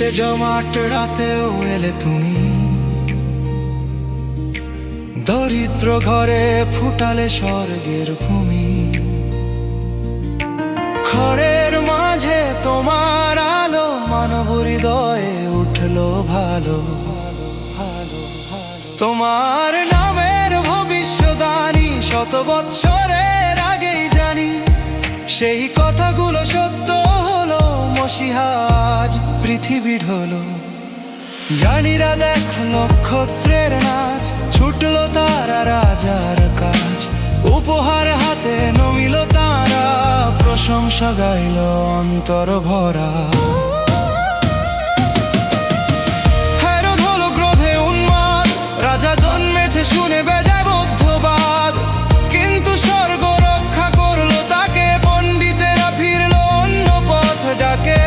বৃষ্টিতে জমাট রাতেও এলে তুমি, দরিদ্র ঘরে ফুটালে স্বর্গের ভূমি। খড়ের মাঝে তোমার আলো, মানব হৃদয়ে উঠলো ভালো। তোমার নামের ভবিষ্যদ্বাণী শত বৎসরের আগেই জানি, সেই কথাগুলো সত্য হলো। মসিহা আজ পৃথিবী ঢলো, জানিরা দেখ নক্ষত্রের নাচ, ছুটলো তারা রাজার কাজ। উপহার হাতে নমিল তারা, প্রশংসা গাইল অন্তর ভরা। হেরোদ হলো ক্রোধে উন্মাদ, রাজা জন্মেছে শুনে বেজায় বৌদ্ধবাদ। কিন্তু স্বর্গ রক্ষা করলো তাকে, পণ্ডিতেরা ফিরলো অন্য পথ ডাকে।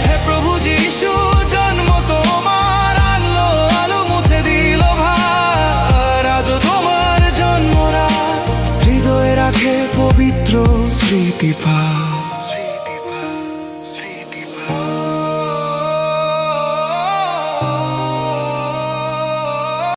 হে প্রভু যিশু, জন্ম তোমার আনলো আলো, মুছে দিল ভার। আজও তোমার জন্মরাত হৃদয়ে রাখে পবিত্র স্মৃতিপাত।